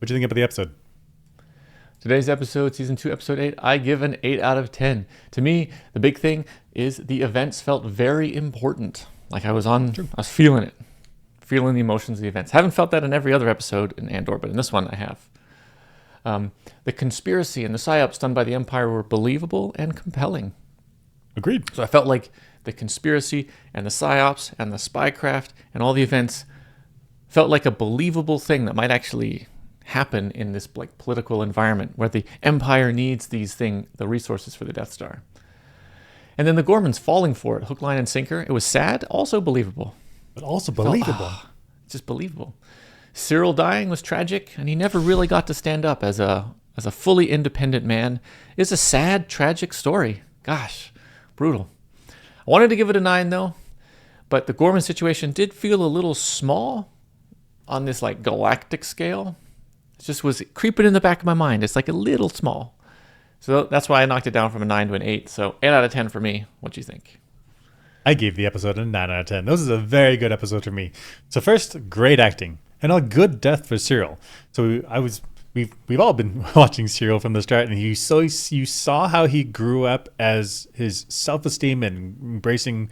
What do you think about the episode? Today's episode, season 2, episode 8, I give an 8 out of 10. To me, the big thing is the events felt very important. Like I was feeling it, feeling the emotions of the events. Haven't felt that in every other episode in Andor, but in this one I have. The conspiracy and the psyops done by the Empire were believable and compelling. Agreed. So I felt like the conspiracy and the psyops and the spycraft and all the events felt like a believable thing that might actually happen in this like political environment where the Empire needs the resources for the Death Star. And then the Gormans falling for it, hook, line, and sinker. It was sad, also believable. But also believable. Just believable. Cyril dying was tragic, and he never really got to stand up as a fully independent man. It's a sad, tragic story. Gosh, brutal. I wanted to give it a 9 though, but the Gorman situation did feel a little small on this like galactic scale. It just was creeping in the back of my mind. It's like a little small. So that's why I knocked it down from a 9 to an 8. So 8 out of 10 for me. What do you think? I gave the episode a 9 out of 10. This is a very good episode for me. So first, great acting and a good death for Cyril. So we've all been watching Cyril from the start, and you saw how he grew up as his self-esteem and embracing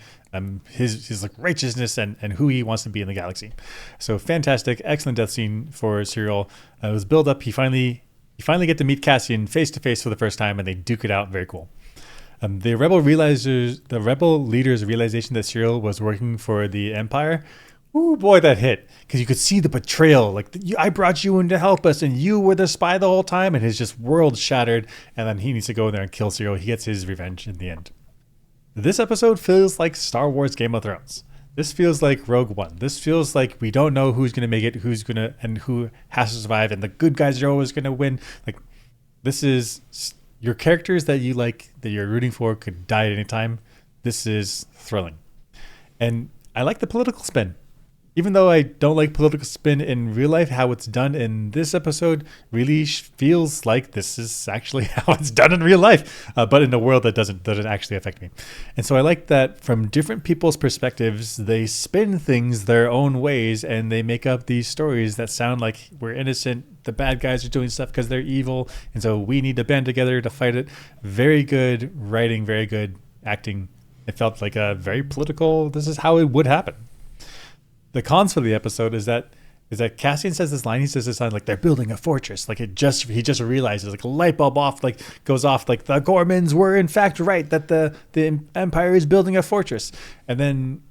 his like righteousness and who he wants to be in the galaxy. So fantastic, excellent death scene for Cyril. It was build up. You finally get to meet Cassian face to face for the first time, and they duke it out. Very cool. The rebel leaders' realization that Cyril was working for the Empire. Ooh, boy, that hit. Because you could see the betrayal. Like, I brought you in to help us, and you were the spy the whole time, and his just world shattered. And then he needs to go in there and kill Cyril. He gets his revenge in the end. This episode feels like Star Wars Game of Thrones. This feels like Rogue One. This feels like we don't know who's going to make it, and who has to survive, and the good guys are always going to win. Like, this is your characters that you like, that you're rooting for, could die at any time. This is thrilling. And I like the political spin. Even though I don't like political spin in real life, how it's done in this episode really feels like this is actually how it's done in real life, but in a world that doesn't actually affect me. And so I like that from different people's perspectives, they spin things their own ways, and they make up these stories that sound like we're innocent. The bad guys are doing stuff because they're evil, and so we need to band together to fight it. Very good writing, very good acting. It felt like a very political, this is how it would happen. The cons for the episode is that Cassian says this line. He says this line like they're building a fortress. Like he just realizes, like a light bulb goes off. Like the Gormans were in fact right that the Empire is building a fortress. And then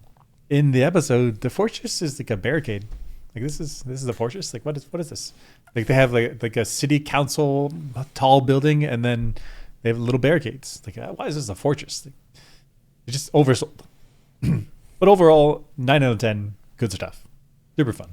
in the episode, the fortress is like a barricade. Like this is a fortress. Like what is this? Like they have like a city council tall building, and then they have little barricades. Like why is this a fortress? Like, it's just oversold. But overall, 9 out of 10. Good stuff. Super fun.